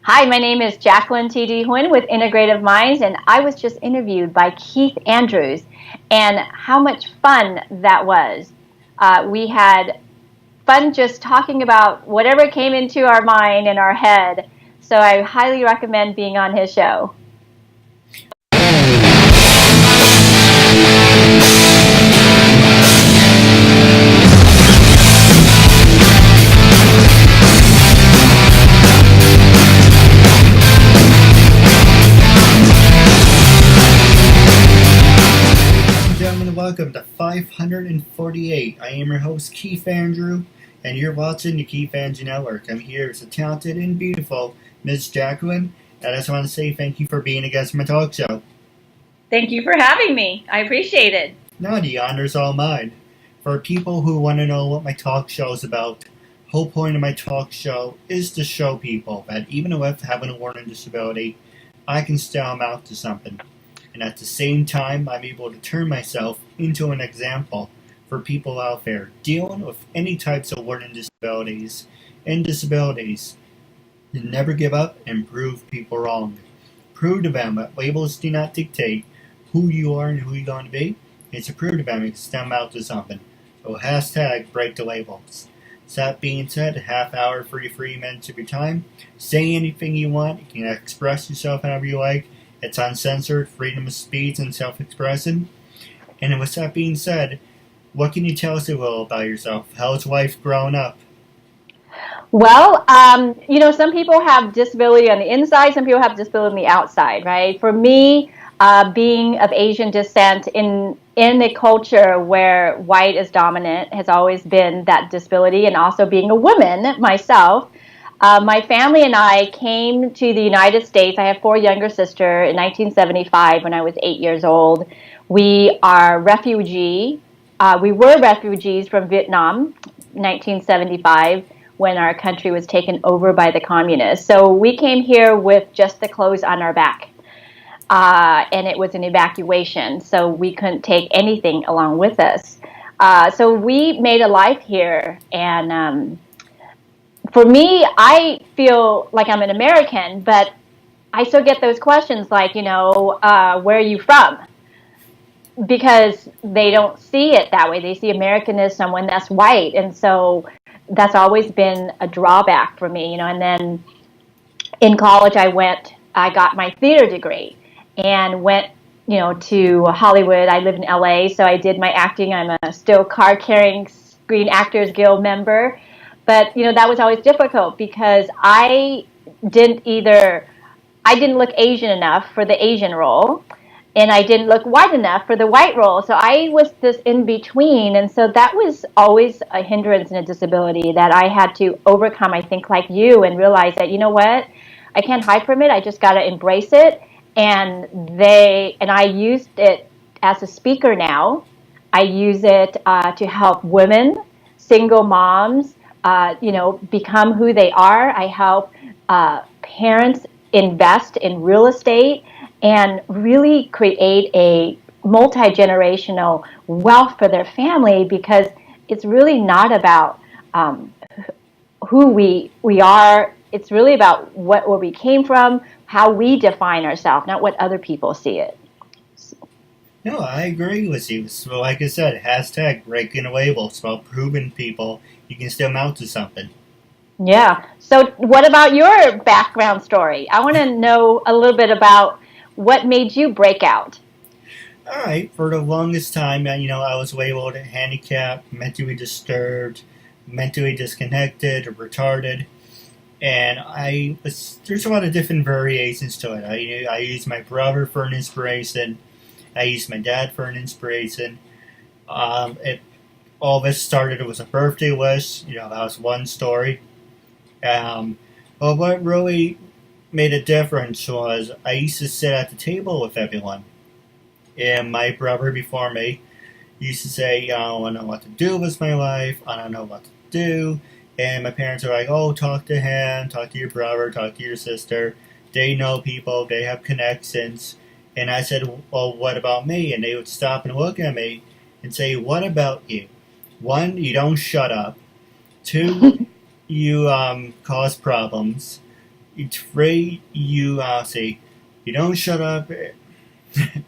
Hi, my name is Jacqueline T.D. Huynh with Integrative Minds, and I was just interviewed by Keith Andrews, and how much fun that was. We had fun just talking about whatever came into our mind and our head, so I highly recommend being on his show. Gentlemen, welcome to 548. I am your host, Keith Andrew, and you're watching the Keith Andrew Network. I'm here with the talented and beautiful Miss Jacqueline, and I just want to say thank you for being a guest on my talk show. Thank you for having me. I appreciate it. No, the honor's all mine. For people who want to know what my talk show is about, the whole point of my talk show is to show people that even with having a learning disability, I can still amount to something. And at the same time, I'm able to turn myself into an example for people out there dealing with any types of learning disabilities and disabilities. To never give up and prove people wrong. Prove to them that labels do not dictate who you are and who you're going to be. It's to prove to them you can stem out to something. So hashtag break the labels. So that being said, a half hour, 33 minutes of your time. Say anything you want. You can express yourself however you like. It's uncensored, freedom of speech, and self-expression. And with that being said, what can you tell us a little about yourself? How's life growing up? Well, some people have disability on the inside, some people have disability on the outside, right? For me, being of Asian descent in a culture where white is dominant has always been that disability, and also being a woman myself. My family and I came to the United States. I have 4 younger sisters in 1975 when I was 8 years old. We are refugee. We were refugees from Vietnam, 1975, when our country was taken over by the communists. So we came here with just the clothes on our back. And it was an evacuation, so we couldn't take anything along with us. So we made a life here, and for me, I feel like I'm an American, but I still get those questions like, where are you from? Because they don't see it that way. They see American as someone that's white. And so that's always been a drawback for me, And then in college, I got my theater degree and went, to Hollywood. I live in LA, so I did my acting. I'm a still card-carrying Screen Actors Guild member. But, that was always difficult because I didn't look Asian enough for the Asian role, and I didn't look white enough for the white role. So I was this in between. And so that was always a hindrance and a disability that I had to overcome, I think, like you, and realize that, you know what, I can't hide from it. I just got to embrace it. And I used it as a speaker now. I use it to help women, single moms, become who they are. I help parents invest in real estate and really create a multi-generational wealth for their family, because it's really not about who we are. It's really about where we came from, how we define ourselves, not what other people see it. No, I agree with you. So like I said, hashtag breaking the labels. It's about proving people you can still amount to something. Yeah. So what about your background story? I want to know a little bit about what made you break out. All right. For the longest time, I was labeled handicapped, mentally disturbed, mentally disconnected, or retarded. And there's a lot of different variations to it. I used my brother for an inspiration. I used my dad for an inspiration. All this started with a birthday wish. That was one story. But what really made a difference was I used to sit at the table with everyone. And my brother before me used to say, I don't know what to do with my life. I don't know what to do. And my parents are like, oh, talk to him, talk to your brother, talk to your sister. They know people, they have connections. And I said, well, what about me? And they would stop and look at me and say, what about you? 1, you don't shut up. 2, you cause problems. it's free. You say, you don't shut up.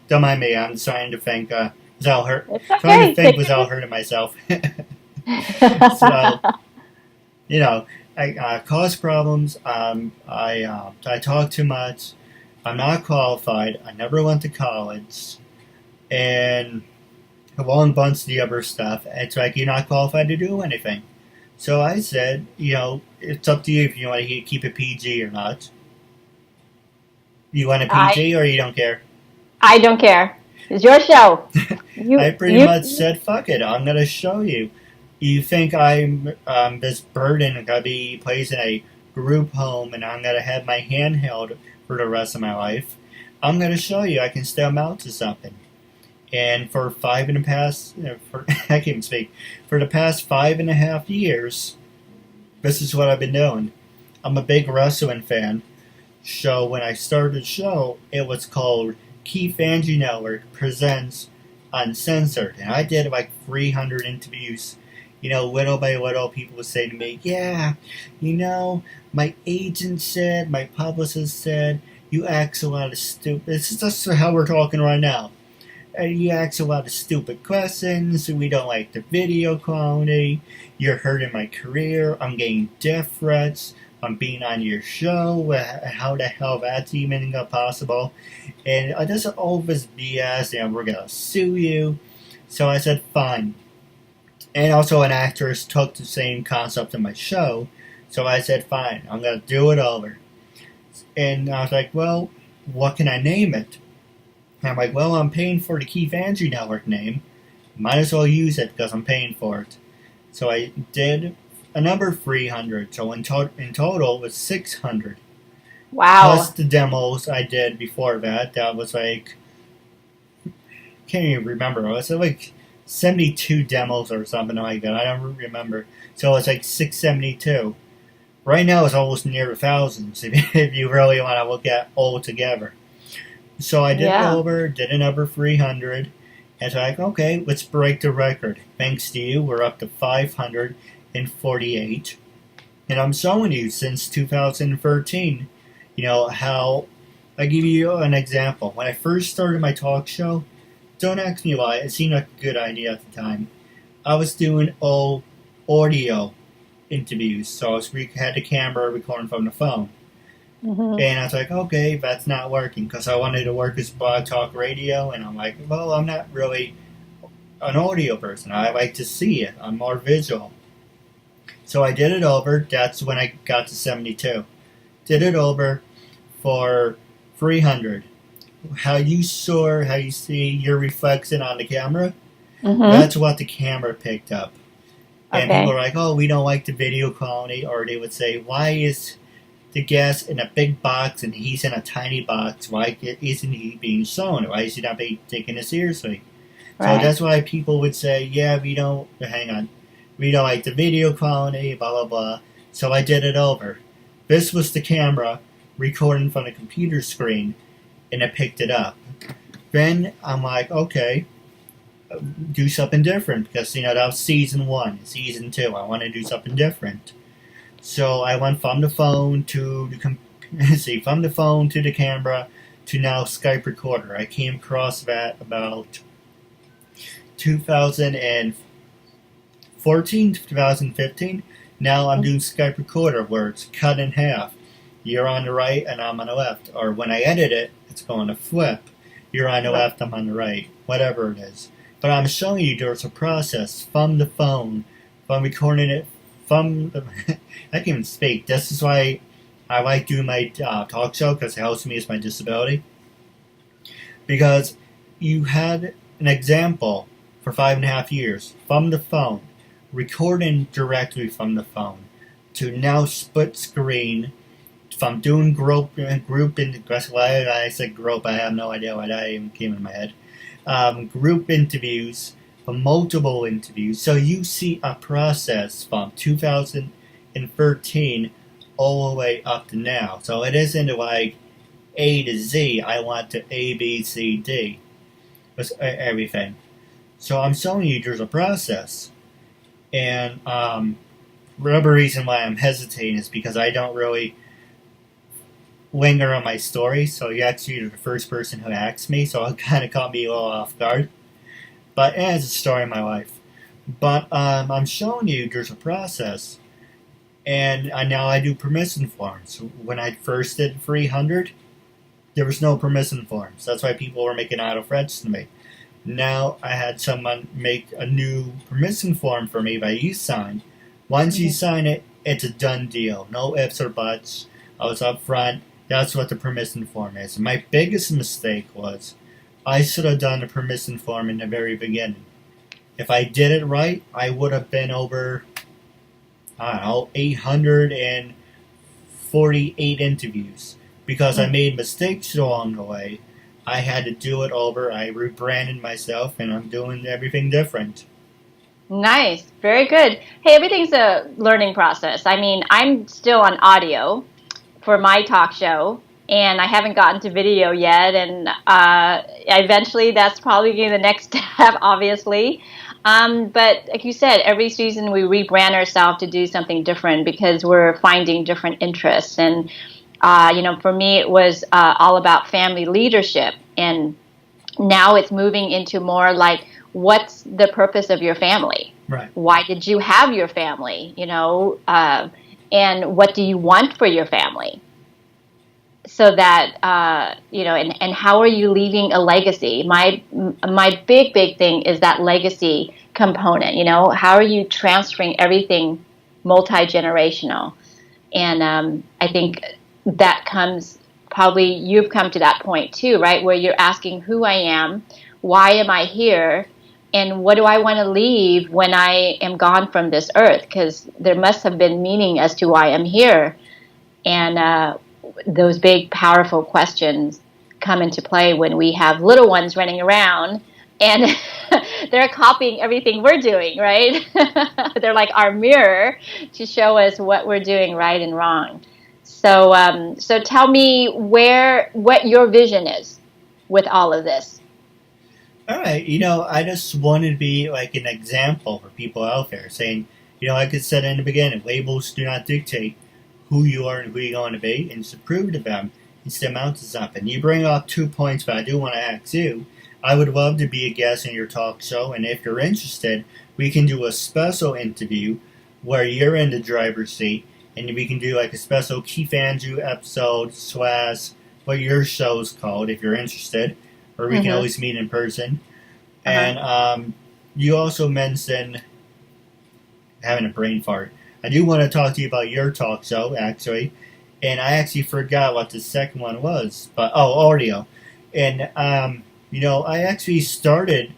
Don't mind me. I'm trying to think without hurt. It's Trying to okay. think without hurting myself. So I cause problems. I talk too much. I'm not qualified. I never went to college, and a long bunch of the other stuff. It's like you're not qualified to do anything. So I said, it's up to you if you want to keep it PG or not. You want a I PG or you don't care? I don't care. It's your show. I You pretty you much said, fuck it, I'm going to show you. You think I'm this burden going to be placed in a group home and I'm going to have my hand held for the rest of my life? I'm going to show you I can still mount to something. And for I can't even speak, for the past 5.5 years, this is what I've been doing. I'm a big wrestling fan. So when I started the show, it was called KeithAndrewNetWork Presents Uncensored. And I did like 300 interviews. Little by little, people would say to me, yeah, my agent said, my publicist said, you ask a lot of stupid... This is just how we're talking right now. You ask a lot of stupid questions. We don't like the video quality. You're hurting my career. I'm getting death threats. I'm being on your show. How the hell that's even possible? And this is all this BS. And we're gonna sue you. So I said fine. And also an actress took the same concept in my show. So I said fine. I'm gonna do it over. And I was like, well, what can I name it? And I'm like, well, I'm paying for the KeithAndrewNetWork name. Might as well use it because I'm paying for it. So I did a number 300. So in total, it was 600. Wow. Plus the demos I did before that. That was like, can't even remember. It was like 72 demos or something like that. I don't remember. So it's like 672. Right now, it's almost near the thousands if you really want to look at all together. So I did it over, did a number 300, and it's like, okay, let's break the record. Thanks to you, we're up to 548. And I'm showing you since 2013, how, I give you an example. When I first started my talk show, don't ask me why, it seemed like a good idea at the time. I was doing all audio interviews, so I had the camera recording from the phone. Mm-hmm. And I was like, okay, that's not working because I wanted to work as Blog Talk Radio, and I'm like, well, I'm not really an audio person. I like to see it. I'm more visual. So I did it over. That's when I got to 72. Did it over for 300. How you see your reflection on the camera, that's what the camera picked up. And people are like, oh, we don't like the video quality, or they would say, why is the guest in a big box and he's in a tiny box? Why isn't he being shown? Why is he not being taken seriously? Right. So that's why people would say, yeah, we don't like the video quality, blah, blah, blah. So I did it over. This was the camera recording from the computer screen, and it picked it up. Then I'm like, okay, do something different, because, that was season 1. Season 2, I want to do something different. So I went from the phone to the camera to now Skype recorder. I came across that about 2014 to 2015. Now I'm doing Skype recorder where it's cut in half. You're on the right and I'm on the left. Or when I edit it, it's going to flip. You're on the left, I'm on the right. Whatever it is. But I'm showing you there's a process from the phone, from recording it from the... I can't even speak. This is why I like doing my talk show, because it helps me with my disability. Because you had an example for 5.5 years from the phone, recording directly from the phone, to now split screen, from doing group I said group, I have no idea why that even came in my head. Group interviews, from multiple interviews. So you see a process from 2013 all the way up to now. So it isn't like A to Z. I want to A, B, C, D. With everything. So I'm showing you there's a process. And the reason why I'm hesitating is because I don't really linger on my story, so you actually are the first person who asked me, so it kind of caught me a little off guard. But it is a story of my life. But I'm showing you there's a process, and now I do permission forms. When I first did 300, there was no permission forms. That's why people were making auto threats to me. Now I had someone make a new permission form for me by e-sign. Once you sign it, it's a done deal. No ifs or buts. I was up front. That's what the permission form is. And my biggest mistake was I should have done the permission form in the very beginning. If I did it right, I would have been over, I don't know, 848 interviews. Because I made mistakes along the way, I had to do it over. I rebranded myself, and I'm doing everything different. Nice. Very good. Hey, everything's a learning process. I mean, I'm still on audio for my talk show, and I haven't gotten to video yet. And eventually, that's probably the next step, obviously. But like you said, every season we rebrand ourselves to do something different because we're finding different interests. And, for me, it was all about family leadership. And now it's moving into more like, what's the purpose of your family? Right. Why did you have your family? And what do you want for your family? So that and how are you leaving a legacy? My big thing is that legacy component. How are you transferring everything multi-generational? And I think that comes, probably you've come to that point too, right? Where you're asking who I am, why am I here, and what do I want to leave when I am gone from this earth? Because there must have been meaning as to why I'm here. And those big, powerful questions come into play when we have little ones running around and they're copying everything we're doing, right? They're like our mirror to show us what we're doing right and wrong. So tell me what your vision is with all of this. All right, I just wanted to be like an example for people out there, saying, like I said in the beginning, labels do not dictate who you are and who you're going to be, and to prove to them, it's the amount of something. You bring up 2 points, but I do want to ask you, I would love to be a guest in your talk show, and if you're interested, we can do a special interview where you're in the driver's seat, and we can do like a special Keith Andrew episode / what your show's called, if you're interested, or we can always meet in person. And you also mentioned having a brain fart. I do want to talk to you about your talk show, actually. And I actually forgot what the second one was. But, audio. And, I actually started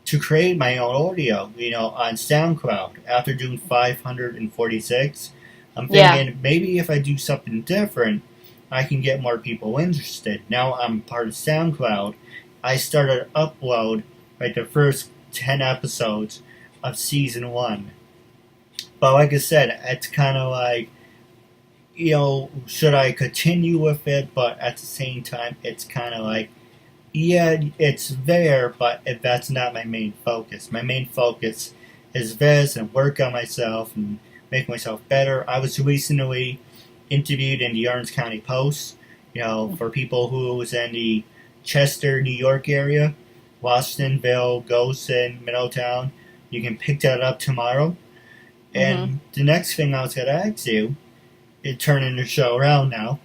to create my own audio, on SoundCloud. After doing 546, I'm thinking maybe if I do something different, I can get more people interested. Now I'm part of SoundCloud. I started to upload like the first 10 episodes of season 1. But like I said, it's kind of like, should I continue with it? But at the same time, it's kind of like, yeah, it's there, but that's not my main focus. My main focus is this and work on myself and make myself better. I was recently interviewed in the Orange County Post, for people who was in the Chester, New York area, Washingtonville, Goshen, Middletown. You can pick that up tomorrow. And the next thing I was going to ask you, turning the show around now,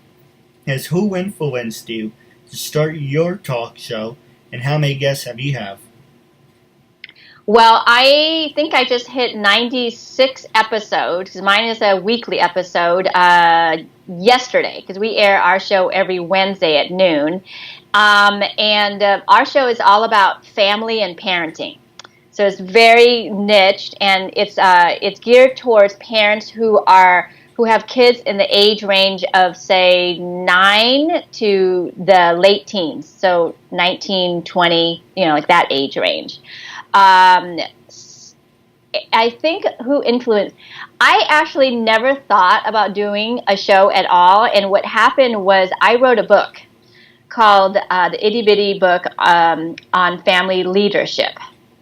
is who influenced you to start your talk show, and how many guests have you have? Well, I think I just hit 96 episodes, because mine is a weekly episode, yesterday, because we air our show every Wednesday at noon. And our show is all about family and parenting. So it's very niched, and it's geared towards parents who have kids in the age range of, say, 9 to the late teens, so 19, 20, like that age range. I think who influenced. I actually never thought about doing a show at all, and what happened was I wrote a book called the Itty Bitty Book on Family Leadership.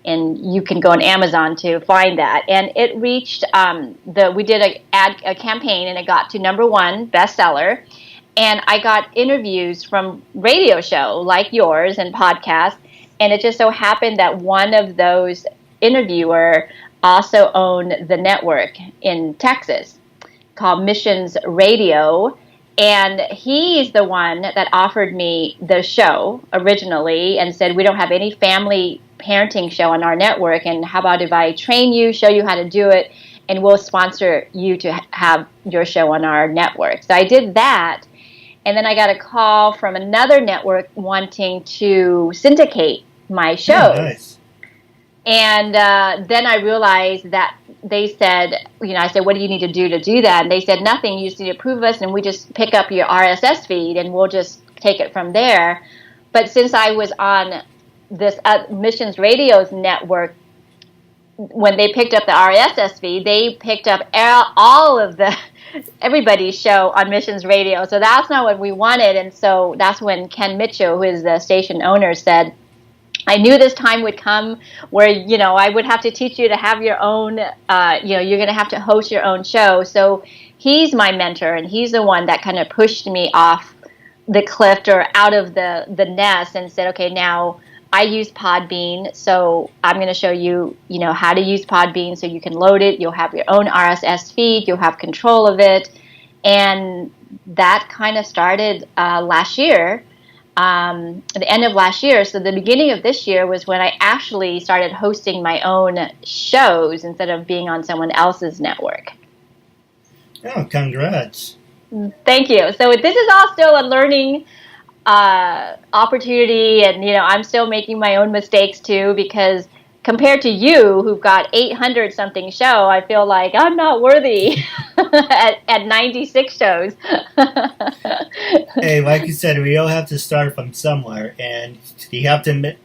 And you can go on Amazon to find that. And it reached we did a campaign, and it got to #1 bestseller. And I got interviews from radio show like yours and podcasts. And it just so happened that one of those interviewer also owned the network in Texas called Missions Radio. And he's the one that offered me the show originally and said, we don't have any family parenting show on our network. And how about if I train you, show you how to do it, and we'll sponsor you to have your show on our network. So I did that. And then I got a call from another network wanting to syndicate my shows. Oh, nice. And then I realized that they said, I said, what do you need to do that? And they said, nothing. You just need to approve us, and we just pick up your RSS feed, and we'll just take it from there. But since I was on this Missions Radio's network, when they picked up the RSS feed, they picked up all of everybody's show on Missions Radio. So that's not what we wanted. And so that's when Ken Mitchell, who is the station owner, said, I knew this time would come where, I would have to teach you to have your own, you're going to have to host your own show. So he's my mentor, and he's the one that kind of pushed me off the cliff or out of the nest and said, okay, now I use Podbean, so I'm going to show you, how to use Podbean so you can load it. You'll have your own RSS feed. You'll have control of it. And that kind of started last year, at the end of last year. So the beginning of this year was when I actually started hosting my own shows instead of being on someone else's network. Oh, congrats. Thank you. So this is all still a learning opportunity, and I'm still making my own mistakes too, because compared to you who've got 800 something show, I feel like I'm not worthy at 96 shows. Hey, like you said, we all have to start from somewhere, and you have to,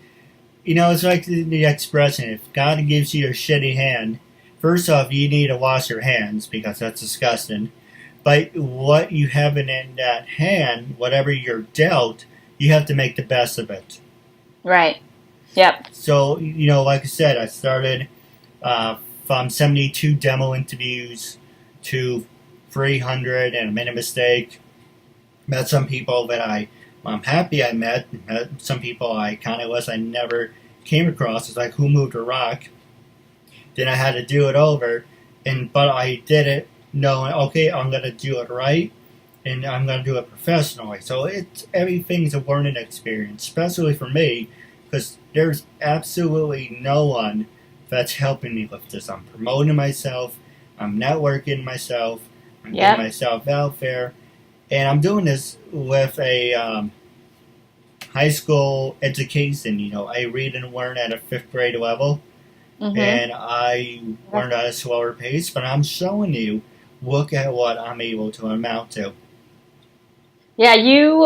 it's like the expression, if God gives you a shitty hand, first off, you need to wash your hands, because that's disgusting. But what you have in that hand, whatever you're dealt, you have to make the best of it. Right. Yep. So, like I said, I started from 72 demo interviews to 300, and I made a mistake. Met some people that I'm happy I met some people I kind of wish I never came across. It's like, who moved a rock? Then I had to do it over, but I did it knowing, okay, I'm going to do it right, and I'm going to do it professionally. So everything's a learning experience, especially for me, because there's absolutely no one that's helping me with this. I'm promoting myself, I'm networking myself, I'm getting myself out there, and I'm doing this with a high school education. I read and learn at a 5th grade level, and I learn at a slower pace, but I'm showing you, look at what I'm able to amount to. Yeah, you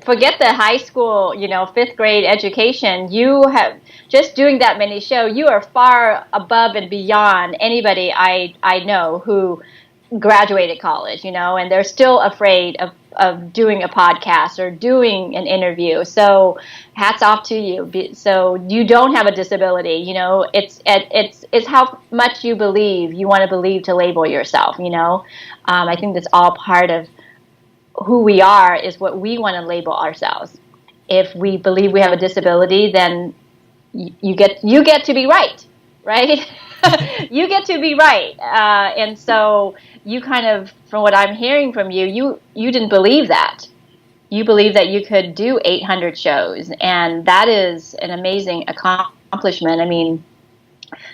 forget the high school, 5th grade education. You have just doing that many shows. You are far above and beyond anybody I know who graduated college, and they're still afraid of doing a podcast or doing an interview. So hats off to you. So you don't have a disability, it's how much you believe. You want to believe to label yourself, I think that's all part of who we are, is what we want to label ourselves. If we believe we have a disability, then you get to be right? You get to be right. And so you kind of, from what I'm hearing from you didn't believe that. You believe that you could do 800 shows, and that is an amazing accomplishment. I mean,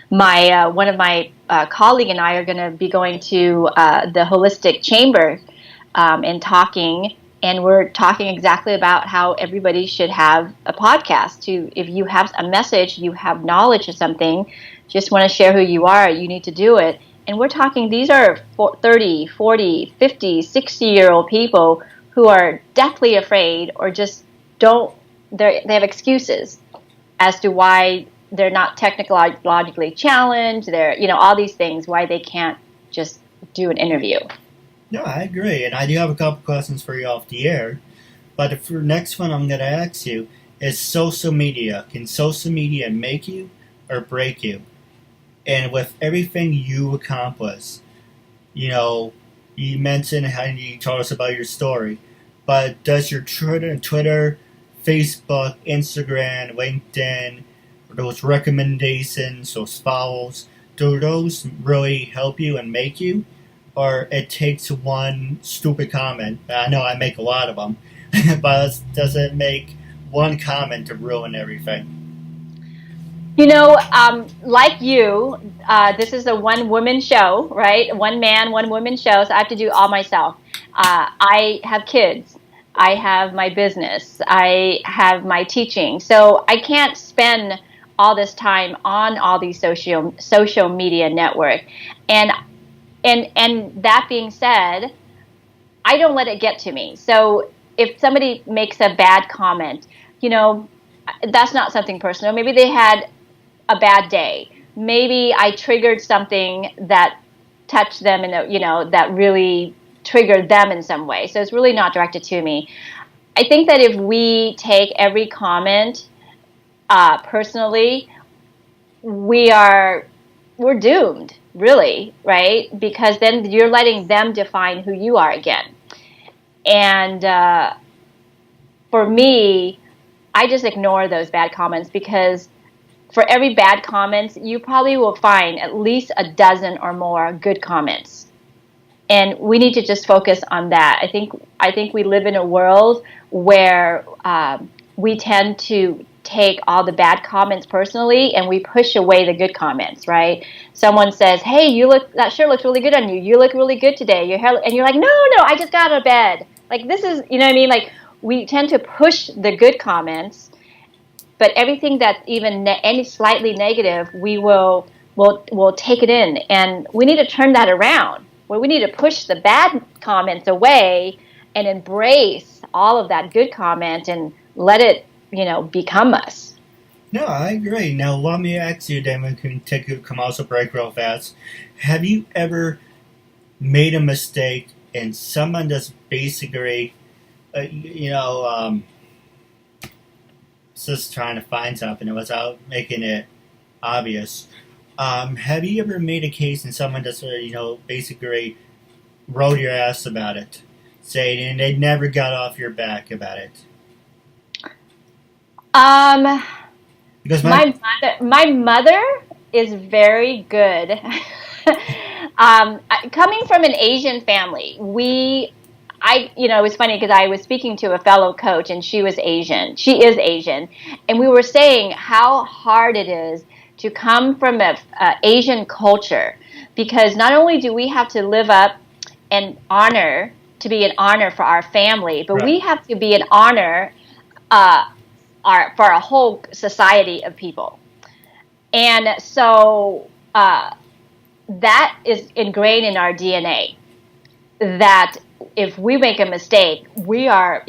one of my colleague and I are going to be going to the Holistic Chamber and talking, and we're talking exactly about how everybody should have a podcast. If you have a message, you have knowledge of something, just want to share who you are, you need to do it. And we're talking, these are 30, 40, 50, 60-year-old people who are deathly afraid, or just they have excuses as to why they're not technologically challenged. They're, all these things, why they can't just do an interview. No, I agree. And I do have a couple questions for you off the air. But the next one I'm going to ask you is social media. Can social media make you or break you? And with everything you accomplish, you you mentioned how you told us about your story, but does your Twitter, Facebook, Instagram, LinkedIn, those recommendations, those follows, do those really help you and make you? Or it takes one stupid comment? I know I make a lot of them, but does it make one comment to ruin everything? Like you, this is a one-woman show, right? One man, one-woman show, so I have to do all myself. I have kids. I have my business. I have my teaching. So I can't spend all this time on all these social media network. And and that being said, I don't let it get to me. So if somebody makes a bad comment, you know, that's not something personal. Maybe they had a bad day. Maybe I triggered something that touched them and that really triggered them in some way. So it's really not directed to me. I think that if we take every comment personally, we're doomed, really, right? Because then you're letting them define who you are again. And for me, I just ignore those bad comments because for every bad comments, you probably will find at least a dozen or more good comments. And we need to just focus on that. I think we live in a world where we tend to take all the bad comments personally and we push away the good comments, right? Someone says, "Hey, that shirt looks really good on you. You look really good today. Your hair," and you're like, "No, no, I just got out of bed." Like this is, you know what I mean? Like we tend to push the good comments, but everything that's even any slightly negative, will take it in, and we need to turn that around. Where we need to push the bad comments away and embrace all of that good comment and let it, become us. No, I agree. Now, let me ask you, then we can take a commercial break real fast. Have you ever made a mistake and someone just basically, just trying to find something without making it obvious? Have you ever made a case and someone just, basically rode your ass about it, saying, and they never got off your back about it? Because My mother is very good. Coming from an Asian family, it was funny because I was speaking to a fellow coach and she was Asian. She is Asian. And we were saying how hard it is to come from a Asian culture, because not only do we have to live up and to be an honor for our family, but we have to be an honor for a whole society of people. And so that is ingrained in our DNA, that if we make a mistake, we are,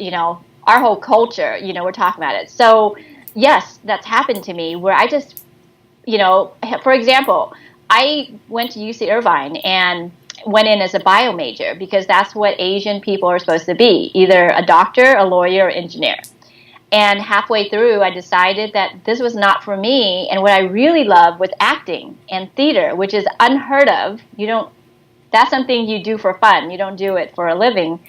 our whole culture, we're talking about it. So yes, that's happened to me where I just, for example, I went to UC Irvine and went in as a bio major because that's what Asian people are supposed to be, either a doctor, a lawyer, or engineer. And halfway through, I decided that this was not for me. And what I really loved was acting and theater, which is unheard of. That's something you do for fun. You don't do it for a living.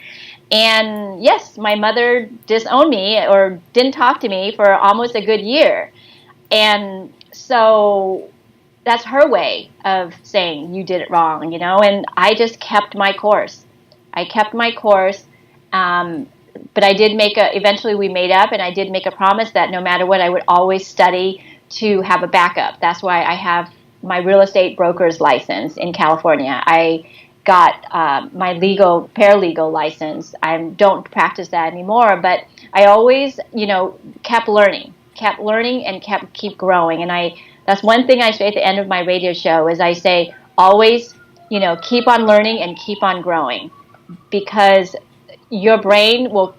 And yes, my mother disowned me or didn't talk to me for almost a good year. And so that's her way of saying you did it wrong, and I just kept my course. But I did eventually we made up, and I did make a promise that no matter what, I would always study to have a backup. That's why I have my real estate broker's license in California. I got my paralegal license. I don't practice that anymore, but I always, kept learning and keep growing. And that's one thing I say at the end of my radio show is I say, always, keep on learning and keep on growing, because your brain will,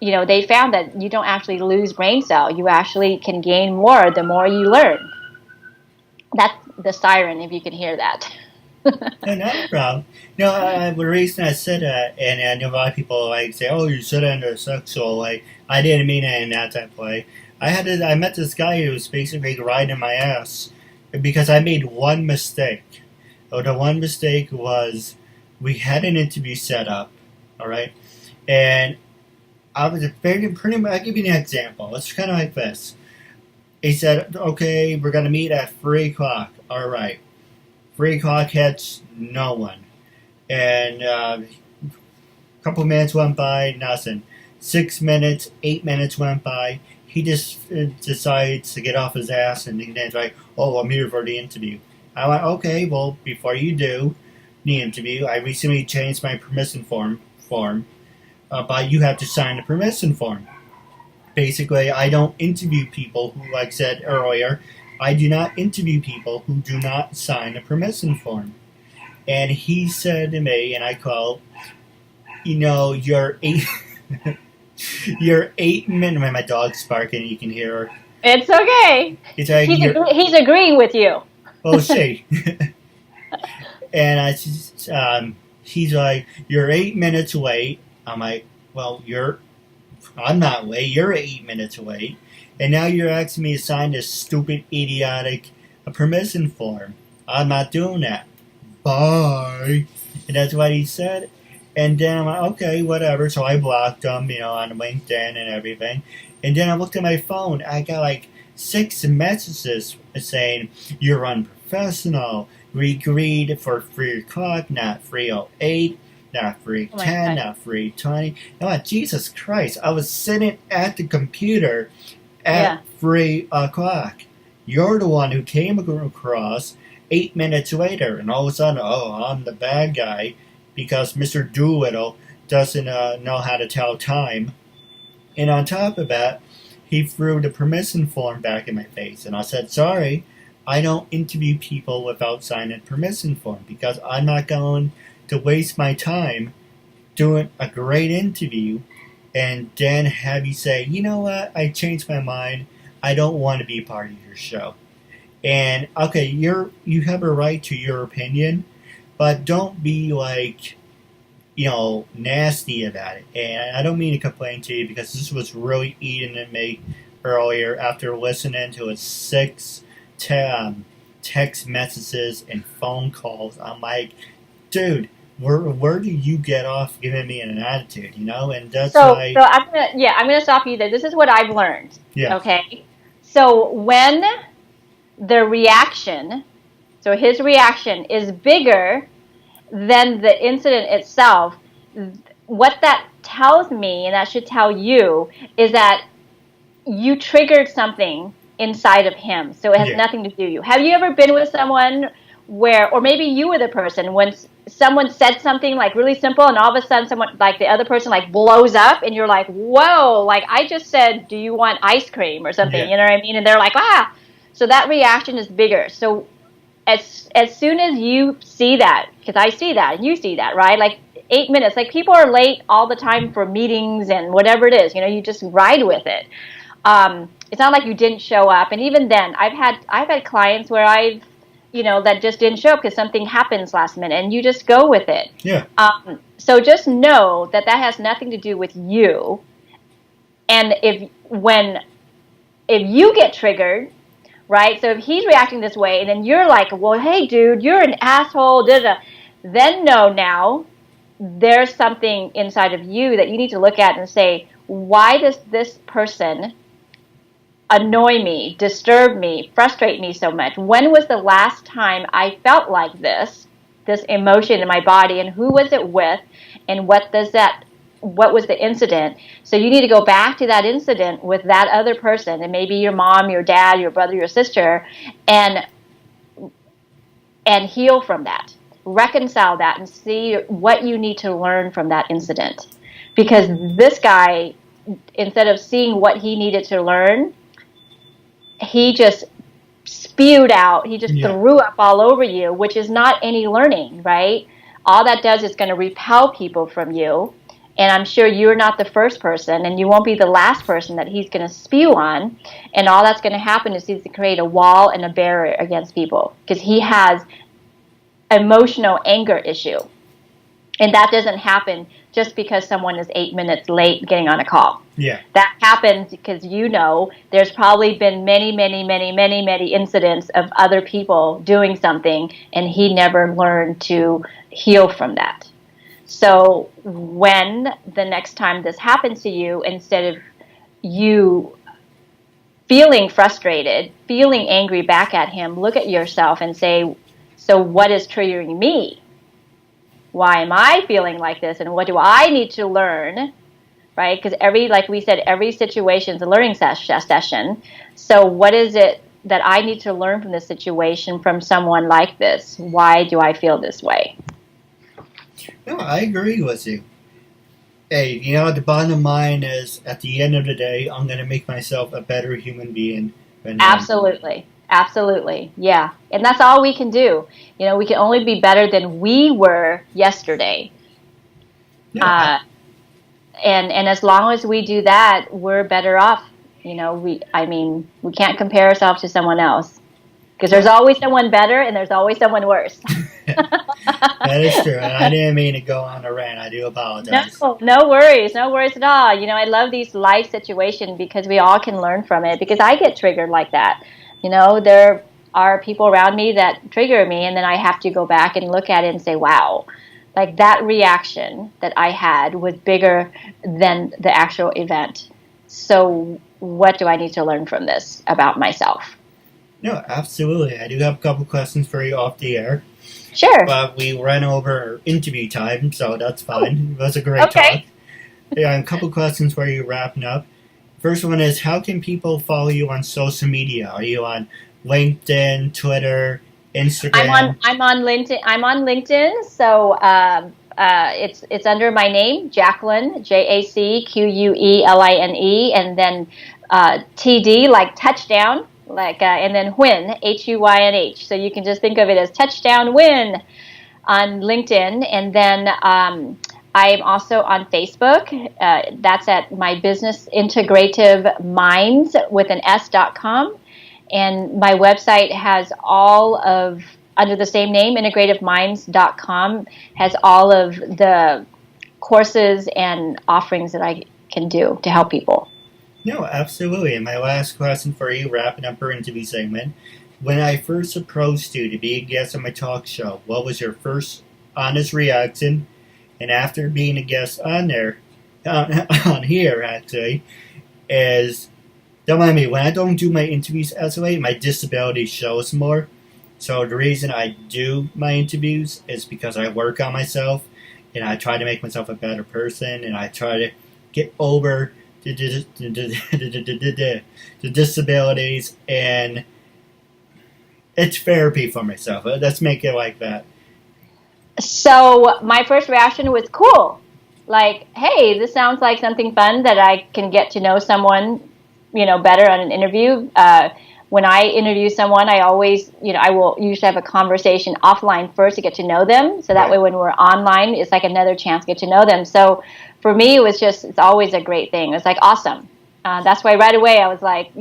they found that you don't actually lose brain cell. You actually can gain more the more you learn. That's the siren, if you can hear that. No, not a problem. The reason I said that, and I know a lot of people say, "Oh, you said it in a sexual way." I didn't mean it in that type of way. I met this guy who was basically riding my ass because I made one mistake. Oh, the one mistake was We had an interview set up, all right? And I was pretty much, I'll give you an example. It's kind of like this. He said, okay, we're going to meet at 3 o'clock. All right. 3 o'clock hits, no one. And a couple minutes went by, nothing. 6 minutes, 8 minutes went by. He just decides to get off his ass and he's like, oh, I'm here for the interview. I went, okay, well, before you do the interview, I recently changed my permission form, but you have to sign the permission form. Basically, I don't interview people who, like I said earlier, I do not interview people who do not sign a permission form. And he said to me, and I quote, you're 8, you're 8 minutes, my dog's barking, you can hear her. It's okay. It's like he's agreeing with you. Oh, see. And he's like, you're 8 minutes late. I'm like, well, I'm not late. You're 8 minutes late. And now you're asking me to sign this stupid, idiotic permission form. I'm not doing that. Bye. And that's what he said. And then I'm like, okay, whatever. So I blocked him, on LinkedIn and everything. And then I looked at my phone. I got like 6 messages saying, you're unprofessional. We agreed for 3 o'clock, not 3:08. Not 3:10, not 3:20. No, Jesus Christ. I was sitting at the computer at 3 o'clock. You're the one who came across 8 minutes later. And all of a sudden, I'm the bad guy because Mr. Doolittle doesn't know how to tell time. And on top of that, he threw the permission form back in my face. And I said, sorry, I don't interview people without signing a permission form because I'm not going to waste my time doing a great interview and then have you say, you know what, I changed my mind. I don't want to be part of your show. And okay, you have a right to your opinion, but don't be like, nasty about it. And I don't mean to complain to you because this was really eating at me earlier after listening to 6 text messages and phone calls. I'm like, dude, where do you get off giving me an attitude, And that's why. So I'm gonna stop you there. This is what I've learned. Yeah. Okay. So when the reaction, so his reaction is bigger than the incident itself, what that tells me, and that should tell you, is that you triggered something inside of him. So it has nothing to do with you. Have you ever been with someone where, or maybe you were the person, when someone said something like really simple and all of a sudden someone, like the other person, like blows up and you're like, whoa, like I just said, do you want ice cream or something? You know what I mean? And they're like, ah. So that reaction is bigger. So as soon as you see that, because I see that and you see that, right? Like 8 minutes, like people are late all the time for meetings and whatever it is, you just ride with it. It's not like you didn't show up. And even then, I've had clients where that just didn't show up because something happens last minute and you just go with it. Yeah. So just know that has nothing to do with you. And if you get triggered, right? So if he's reacting this way and then you're like, well, hey, dude, you're an asshole, then know now there's something inside of you that you need to look at and say, why does this person annoy me, disturb me, frustrate me so much? When was the last time I felt like this emotion in my body, and who was it with, and what was the incident? So you need to go back to that incident with that other person, and maybe your mom, your dad, your brother, your sister, and heal from that. Reconcile that and see what you need to learn from that incident. Because this guy, instead of seeing what he needed to learn, he just spewed out, he just threw up all over you, which is not any learning, right? All that does is going to repel people from you. And I'm sure you're not the first person, and you won't be the last person that he's going to spew on. And all that's going to happen is he's going to create a wall and a barrier against people because he has emotional anger issue. And that doesn't happen just because someone is 8 minutes late getting on a call. Yeah. That happens because there's probably been many, many, many, many, many incidents of other people doing something, and he never learned to heal from that. So when the next time this happens to you, instead of you feeling frustrated, feeling angry back at him, look at yourself and say, so what is triggering me? Why am I feeling like this? And what do I need to learn? Right? Because like we said, every situation is a learning session. So what is it that I need to learn from this situation from someone like this? Why do I feel this way? No, I agree with you. Hey, the bottom line is, at the end of the day, I'm going to make myself a better human being than him. Absolutely. Absolutely. Yeah. And that's all we can do. We can only be better than we were yesterday. Yeah, And as long as we do that, we're better off. We can't compare ourselves to someone else, because there's always someone better and there's always someone worse. that is true. And I didn't mean to go on a rant. I do apologize. No worries at all. I love these life situations because we all can learn from it, because I get triggered like that. There are people around me that trigger me, and then I have to go back and look at it and say, wow, like that reaction that I had was bigger than the actual event. So what do I need to learn from this about myself? No, absolutely. I do have a couple questions for you off the air. Sure. But we ran over interview time, so that's fine. It was a great talk. Yeah, a couple questions for you wrapping up. First one is, how can people follow you on social media? Are you on LinkedIn, Twitter, Instagram? I'm on LinkedIn. I'm on LinkedIn. So it's under my name, Jacqueline, JACQUELINE, and then TD, like touchdown, and then Huynh, HUYNH. So you can just think of it as touchdown win on LinkedIn, and then I'm also on Facebook. That's at my business, Integrative Minds with an S.com. And my website has all of, under the same name, integrativeminds.com, has all of the courses and offerings that I can do to help people. No, absolutely. And my last question for you, wrapping up our interview segment. When I first approached you to be a guest on my talk show, what was your first honest reaction? And after being a guest on there, on here actually, is, don't mind me, when I don't do my interviews as late, my disability shows more. So the reason I do my interviews is because I work on myself, and I try to make myself a better person, and I try to get over the disabilities, and it's therapy for myself. Let's make it like that. So my first reaction was cool. Like, hey, this sounds like something fun that I can get to know someone, better on an interview. When I interview someone, I always, I will usually have a conversation offline first to get to know them. So that way when we're online, it's like another chance to get to know them. So for me, it's always a great thing. It's like, awesome. That's why right away I was like,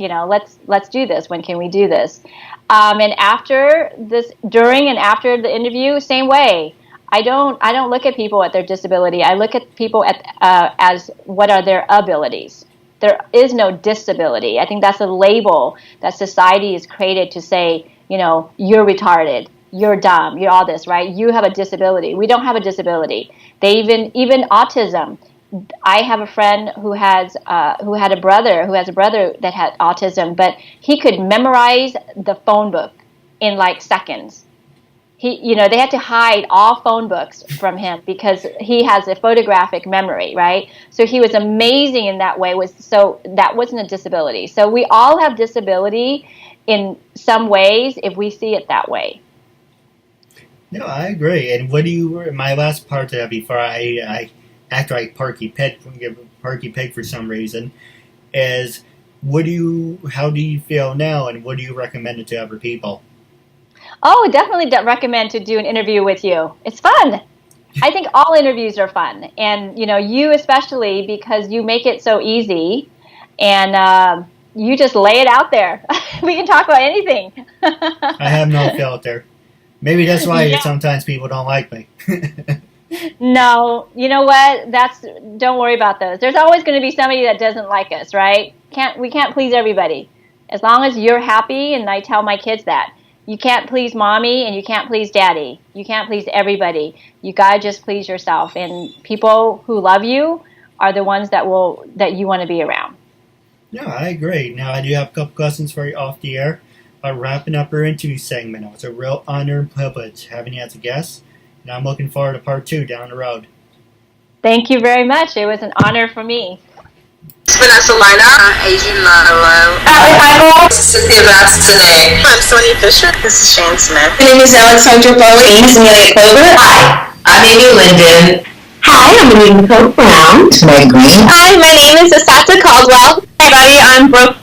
let's do this. When can we do this? And after this, during and after the interview, same way. I don't look at people at their disability. I look at people as what are their abilities. There is no disability. I think that's a label that society has created to say, you're retarded, you're dumb, you're all this, right? You have a disability. We don't have a disability. They even autism. I have a friend who has a brother that had autism, but he could memorize the phone book in like seconds. They had to hide all phone books from him because he has a photographic memory, right? So he was amazing in that way. So that wasn't a disability. So we all have disability in some ways if we see it that way. No, I agree. And my last part to that before I act like Parky Pig for some reason, is how do you feel now, and what do you recommend it to other people? Oh, definitely recommend to do an interview with you. It's fun. I think all interviews are fun. And, you especially, because you make it so easy and you just lay it out there. We can talk about anything. I have no filter. Maybe that's why sometimes people don't like me. No, you know what? Don't worry about those. There's always going to be somebody that doesn't like us, right? We can't please everybody. As long as you're happy, and I tell my kids that. you can't please mommy and you can't please daddy. You can't please everybody. You gotta just please yourself. And people who love you are the ones that you want to be around. No, I agree. Now, I do have a couple questions for you off the air. Wrapping up our interview segment. It was a real honor and privilege having you as a guest, and I'm looking forward to part 2 down the road. Thank you very much. It was an honor for me. Vanessa Lina, Asian model. This is Cynthia Vastine. I'm Sonia Fisher. This is Shane Smith. My name is Alexandra Bowley. My name is Amelia Clover. Hi, I'm Amy Linden. Hi, I'm Amy Brown. Meg Green. Hi, my name is Asata Caldwell. Hi, everybody, I'm Brooke.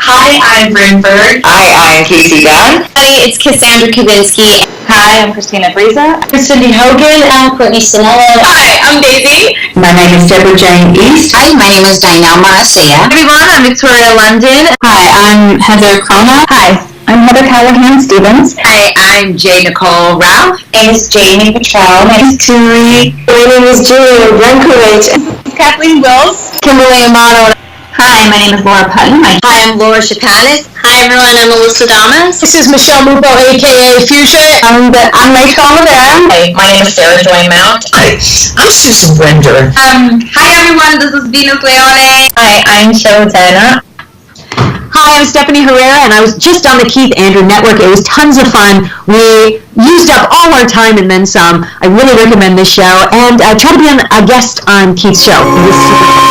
Hi, I'm Brynford. Hi, I'm Casey Dunn. Hi, it's Cassandra Kavinsky. Hi, I'm Christina Frieza. I'm Cindy Hogan. I'm Courtney Sinella. Hi, I'm Daisy. My name is Deborah Jane East. Hi, my name is Dynel Marcia. Hi, everyone, I'm Victoria London. Hi, I'm Heather Crona. Hi, I'm Heather Callahan Stevens. Hi, I'm J. Nicole Ralph. My name is Jamie Patrell. My name is Turi. My name is Julia Brankovich. Kathleen Wills. Kimberly Amato. Hi, my name is Laura Putnam. Hi, I'm Laura Chapanis. Hi, everyone, I'm Melissa Damas. This is Michelle Mupo, a.k.a. Fuchsia. I'm Rachel Olivera. Hi, my name is Sarah Joy Mount. Hi, I'm Susan Winder. Hi, everyone, this is Venus Leone. Hi, I'm Showtana. Hi, I'm Stephanie Herrera, and I was just on the Keith Andrew Network. It was tons of fun. We used up all our time and then some. I really recommend this show, and try to be a guest on Keith's show. It was super fun.